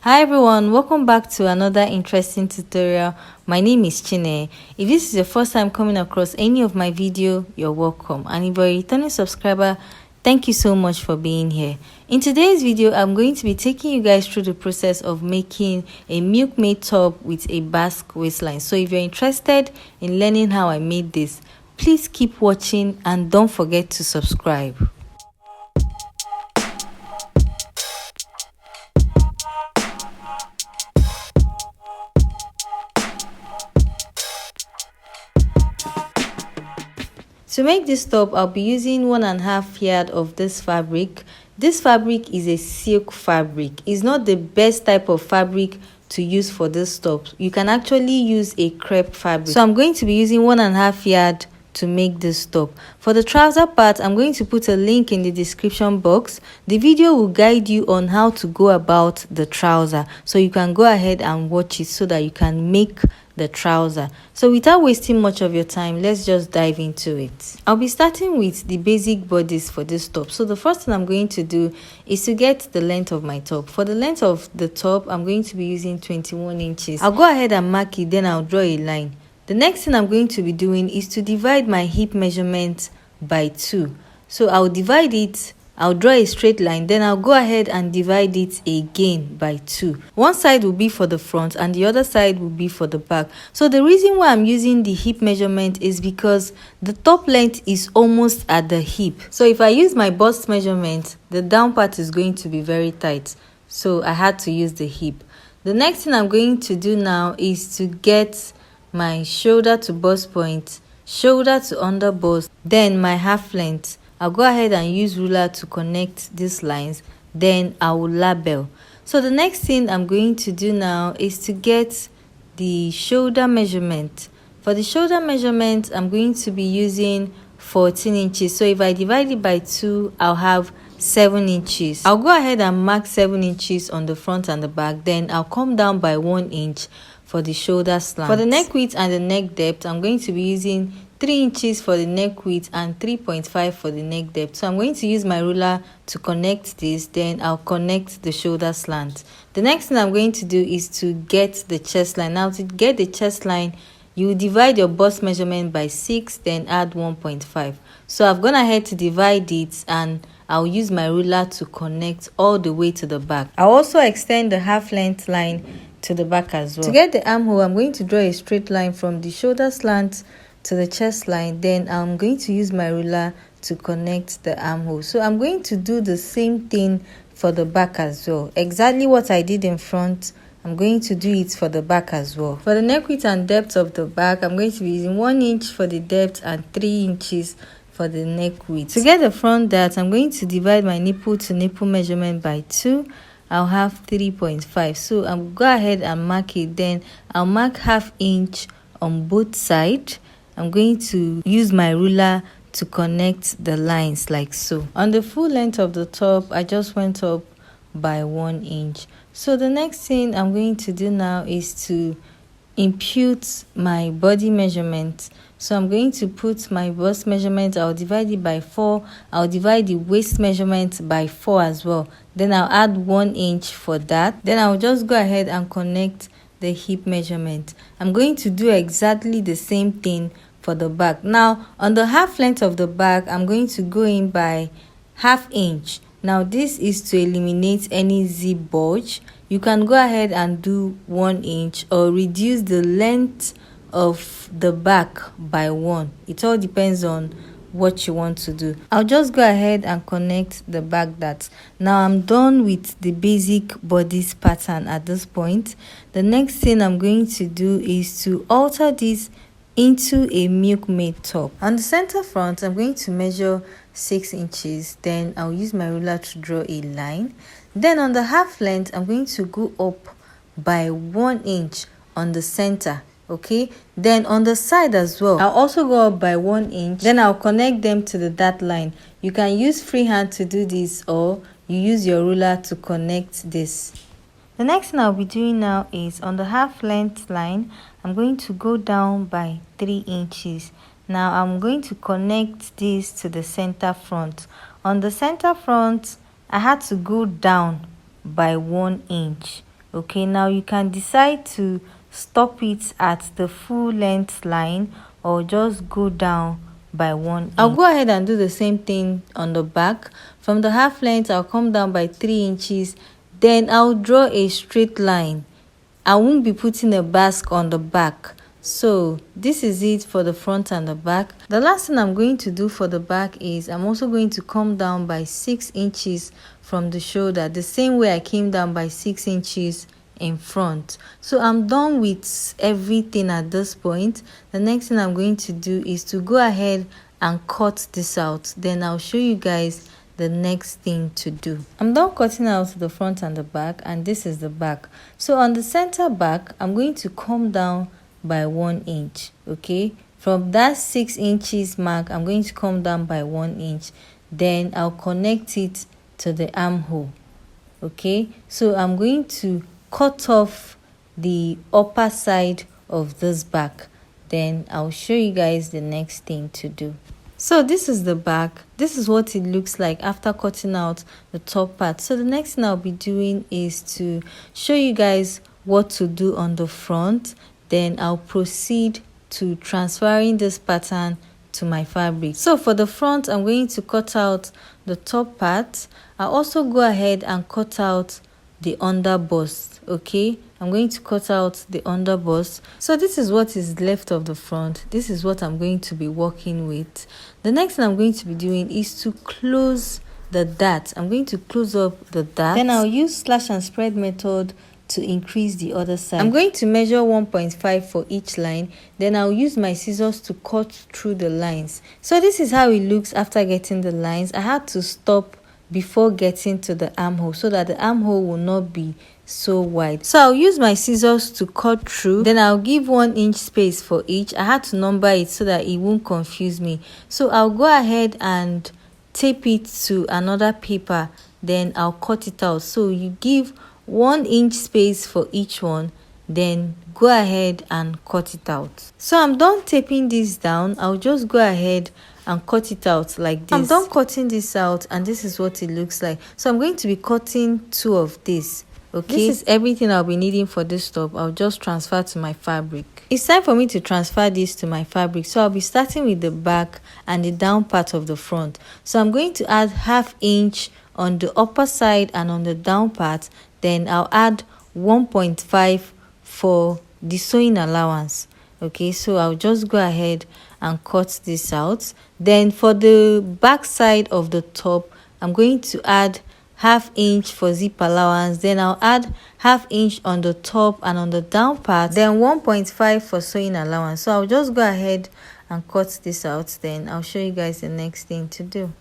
Hi everyone, welcome back to another interesting tutorial. My name is Chine. If this is your first time coming across any of my video, you're welcome. And if you're a returning subscriber, thank you so much for being here. In today's video, I'm going to be taking you guys through the process of making a MILKMADE top with a BASQUE waistline. So if you're interested in learning how I made this, please keep watching and don't forget to subscribe. To make this top, I'll be using 1.5 yard of this fabric. This fabric is a silk fabric. It's not the best type of fabric to use for this top. You can actually use a crepe fabric. So I'm going to be using 1.5 yard to make this top. For the trouser part, I'm going to put a link in the description box. The video will guide you on how to go about the trouser, so you can go ahead and watch it so that you can make the trouser. So without wasting much of your time, let's just dive into it. I'll be starting with the basic bodice for this top. So the first thing I'm going to do is to get the length of my top. For the length of the top, I'm going to be using 21 inches. I'll go ahead and mark it, then I'll draw a line. The next thing I'm going to be doing is to divide my hip measurement by 2. So I'll divide it, I'll draw a straight line, then I'll go ahead and divide it again by 2. One side will be for the front and the other side will be for the back. So the reason why I'm using the hip measurement is because the top length is almost at the hip. So if I use my bust measurement, the down part is going to be very tight. So I had to use the hip. The next thing I'm going to do now is to get my shoulder to bust point, shoulder to under bust, then my half length. I'll go ahead and use ruler to connect these lines, then I will label. So the next thing I'm going to do now is to get the shoulder measurement. For the shoulder measurement, I'm going to be using 14 inches. So if I divide it by 2, I'll have 7 inches. I'll go ahead and mark 7 inches on the front and the back, then I'll come down by 1 inch for the shoulder slant. For the neck width and the neck depth, I'm going to be using 3 inches for the neck width and 3.5 for the neck depth. So I'm going to use my ruler to connect this, then I'll connect the shoulder slant. The next thing I'm going to do is to get the chest line. Now to get the chest line, you divide your bust measurement by 6, then add 1.5. So I've gone ahead to divide it and I'll use my ruler to connect all the way to the back. I'll also extend the half length line to the back as well. To get the armhole, I'm going to draw a straight line from the shoulder slant to the chest line, then I'm going to use my ruler to connect the armhole. So I'm going to do the same thing for the back as well. Exactly what I did in front, I'm going to do it for the back as well. For the neck width and depth of the back, I'm going to be using 1 inch for the depth and 3 inches for the neck width. To get the front dart, I'm going to divide my nipple to nipple measurement by 2. I'll have 3.5. So I'll go ahead and mark it, then I'll mark ½ inch on both sides. I'm going to use my ruler to connect the lines like so. On the full length of the top, I just went up by 1 inch. So the next thing I'm going to do now is to impute my body measurement. So I'm going to put my bust measurement, I'll divide it by 4. I'll divide the waist measurement by 4 as well. Then I'll add 1 inch for that. Then I'll just go ahead and connect the hip measurement. I'm going to do exactly the same thing for the back. Now on the half length of the back, I'm going to go in by ½ inch. Now this is to eliminate any zip bulge. You can go ahead and do 1 inch or reduce the length of the back by 1. It all depends on what you want to do. I'll just go ahead and connect the back dart. Now I'm done with the basic bodice pattern at this point. The next thing I'm going to do is to alter this into a MILKMADE top. On the center front, I'm going to measure 6 inches, then I'll use my ruler to draw a line. Then on the half length, I'm going to go up by 1 inch on the center. Okay, then on the side as well, I'll also go up by 1 inch. Then I'll connect them to the dart line. You can use freehand to do this, or you use your ruler to connect this. The next thing I'll be doing now is on the half length line, I'm going to go down by 3 inches. Now I'm going to connect this to the center front. On the center front, I had to go down by 1 inch. Okay, now you can decide to stop it at the full length line or just go down by 1 inch. I'll go ahead and do the same thing on the back. From the half length, I'll come down by 3 inches. Then I'll draw a straight line. I won't be putting a basque on the back. So this is it for the front and the back. The last thing I'm going to do for the back is I'm also going to come down by 6 inches from the shoulder, the same way I came down by 6 inches in front. So I'm done with everything at this point. The next thing I'm going to do is to go ahead and cut this out. Then I'll show you guys the next thing to do. I'm done cutting out the front and the back, and this is the back. So on the center back, I'm going to come down by 1 inch. Okay, from that 6 inches mark, I'm going to come down by 1 inch. Then I'll connect it to the armhole. Okay, so I'm going to cut off the upper side of this back. Then I'll show you guys the next thing to do. So this is the back. This is what it looks like after cutting out the top part. So the next thing I'll be doing is to show you guys what to do on the front. Then I'll proceed to transferring this pattern to my fabric. So for the front, I'm going to cut out the top part. I'll also go ahead and cut out the underbust. Okay, I'm going to cut out the underbust. So this is what is left of the front. This is what I'm going to be working with. The next thing I'm going to be doing is to close the dart. I'm going to close up the dart. Then I'll use slash and spread method to increase the other side. I'm going to measure 1.5 for each line. Then I'll use my scissors to cut through the lines. So this is how it looks after getting the lines. I had to stop before getting to the armhole so that the armhole will not be so wide. So I'll use my scissors to cut through. Then I'll give 1 inch space for each. I had to number it so that it won't confuse me. So I'll go ahead and tape it to another paper. Then I'll cut it out. So you give 1 inch space for each one. Then go ahead and cut it out. So I'm done taping this down. I'll just go ahead and cut it out like this. I'm done cutting this out, and this is what it looks like. So I'm going to be cutting 2 of this. Okay, this is everything I'll be needing for this top. I'll just transfer to my fabric. It's time for me to transfer this to my fabric. So I'll be starting with the back and the down part of the front. So I'm going to add 1/2 inch on the upper side and on the down part. Then I'll add 1.5 for the sewing allowance. Okay, so I'll just go ahead and cut this out. Then for the back side of the top, I'm going to add 1/2 inch for zip allowance. Then I'll add 1/2 inch on the top and on the down part. Then 1.5 for sewing allowance. So I'll just go ahead and cut this out. Then I'll show you guys the next thing to do.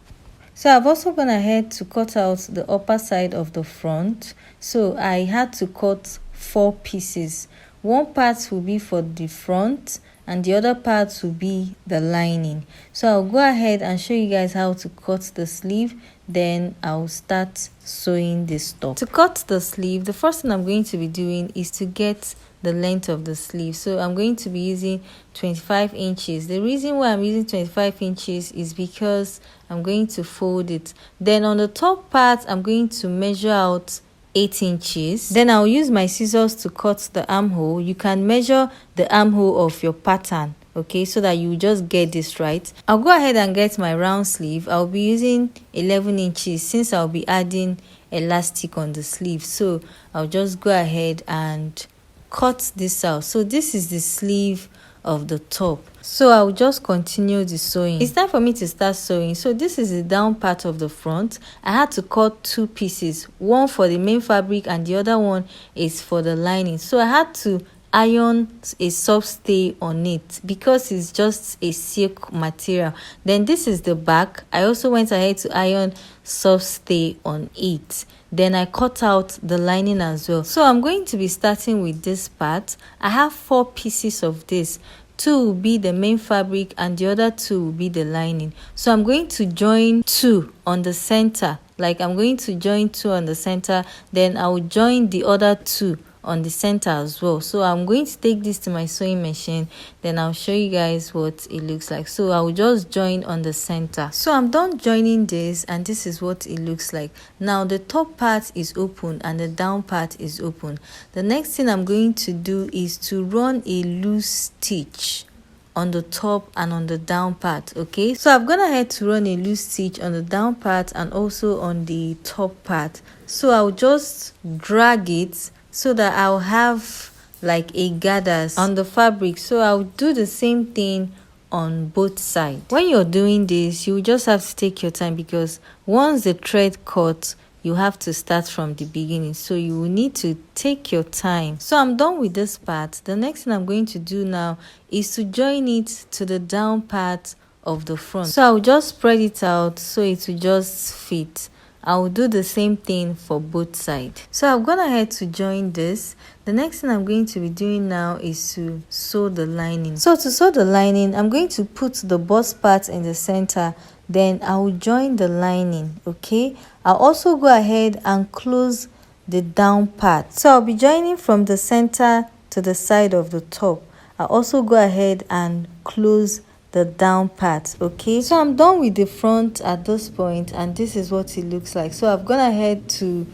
So I've also gone ahead to cut out the upper side of the front. So I had to cut 4 pieces. One part will be for the front and the other part will be the lining. So I'll go ahead and show you guys how to cut the sleeve. Then I'll start sewing this top. To cut the sleeve, the first thing I'm going to be doing is to get the length of the sleeve. So I'm going to be using 25 inches. The reason why I'm using 25 inches is because I'm going to fold it. Then on the top part, I'm going to measure out 8 inches. Then I'll use my scissors to cut the armhole. You can measure the armhole of your pattern, okay, so that you just get this right. I'll go ahead and get my round sleeve. I'll be using 11 inches since I'll be adding elastic on the sleeve. So I'll just go ahead and cut this out. So this is the sleeve of the top. So I'll just continue the sewing. It's time for me to start sewing. So this is the down part of the front. I had to cut 2 pieces, one for the main fabric and the other one is for the lining. So I had to iron a soft stay on it because it's just a silk material. Then this is the back. I also went ahead to iron soft stay on it. Then I cut out the lining as well. So I'm going to be starting with this part. I have 4 pieces of this. 2 will be the main fabric and the other 2 will be the lining. So I'm going to join 2 on the center. Like I'm going to join 2 on the center. Then I'll join the other 2 on the center as well. So I'm going to take this to my sewing machine, then I'll show you guys what it looks like. So I will just join on the center. So I'm done joining this, and this is what it looks like. Now the top part is open and the down part is open. The next thing I'm going to do is to run a loose stitch on the top and on the down part. Okay, so I've gone ahead to run a loose stitch on the down part and also on the top part. So I'll just drag it so that I'll have like a gathers on the fabric. So I'll do the same thing on both sides. When you're doing this, you just have to take your time, because once the thread cuts, you have to start from the beginning, so you will need to take your time. So I'm done with this part. The next thing I'm going to do now is to join it to the down part of the front. So I'll just spread it out so it will just fit. I'll do the same thing for both sides. So I've gone ahead to join this. The next thing I'm going to be doing now is to sew the lining. So to sew the lining, I'm going to put the bust part in the center, then I'll join the lining. Okay, I'll also go ahead and close the down part. So I'll be joining from the center to the side of the top. I'll also go ahead and close the down part. Okay, so I'm done with the front at this point, and this is what it looks like. So I've gone ahead to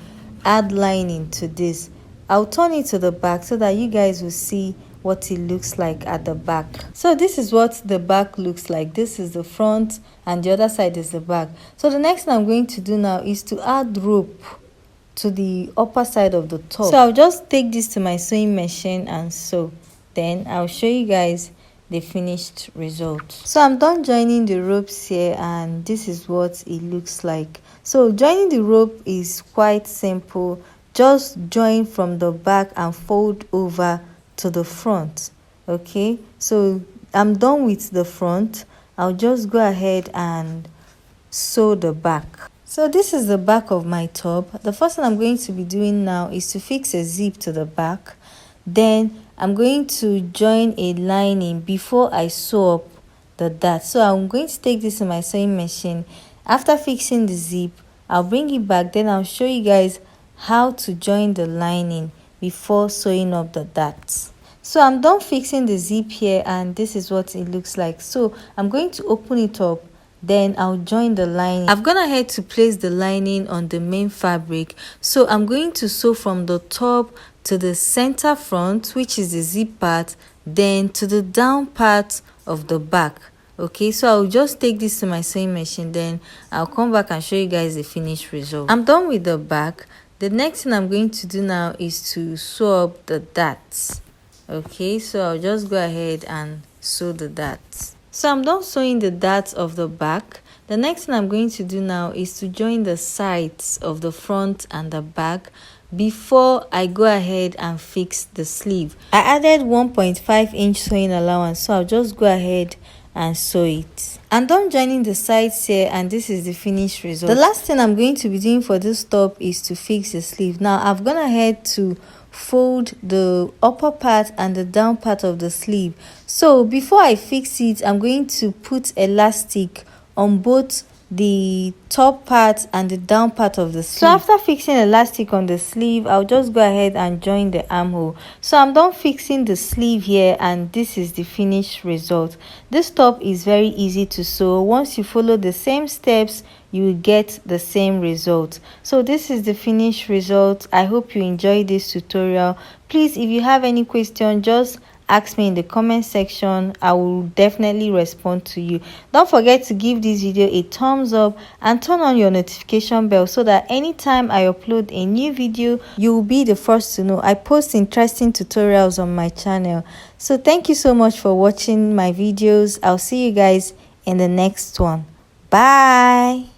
add lining to this. I'll turn it to the back so that you guys will see what it looks like at the back. So this is what the back looks like. This is the front and the other side is the back. So the next thing I'm going to do now is to add rope to the upper side of the top. So I'll just take this to my sewing machine and sew. Then I'll show you guys the finished result. So I'm done joining the ropes here, and this is what it looks like. So joining the rope is quite simple. Just join from the back and fold over to the front. Okay, so I'm done with the front. I'll just go ahead and sew the back. So this is the back of my top. The first thing I'm going to be doing now is to fix a zip to the back. Then I'm going to join a lining before I sew up the dart. So I'm going to take this in my sewing machine. After fixing the zip, I'll bring it back. Then I'll show you guys how to join the lining before sewing up the darts. So I'm done fixing the zip here, and this is what it looks like. So I'm going to open it up, then I'll join the lining. I've gone ahead to place the lining on the main fabric. So I'm going to sew from the top to the center front, which is the zip part, then to the down part of the back. Okay, so I'll just take this to my sewing machine, then I'll come back and show you guys the finished result. I'm done with the back. The next thing I'm going to do now is to sew up the darts. Okay, so I'll just go ahead and sew the darts. So I'm done sewing the darts of the back. The next thing I'm going to do now is to join the sides of the front and the back before I go ahead and fix the sleeve. I added 1.5 inch sewing allowance, so I'll just go ahead and sew it. I'm done joining the sides here, and this is the finished result. The last thing I'm going to be doing for this top is to fix the sleeve. Now I've gone ahead to fold the upper part and the down part of the sleeve. So before I fix it, I'm going to put elastic on both the top part and the down part of the sleeve. So after fixing elastic on the sleeve, I'll just go ahead and join the armhole. So I'm done fixing the sleeve here, and this is the finished result. This top is very easy to sew. Once you follow the same steps, you will get the same result. So this is the finished result. I hope you enjoyed this tutorial. Please, if you have any question, just ask me in the comment section. I will definitely respond to you. Don't forget to give this video a thumbs up and turn on your notification bell so that anytime I upload a new video, you will be the first to know. I post interesting tutorials on my channel. So thank you so much for watching my videos. I'll see you guys in the next one. Bye.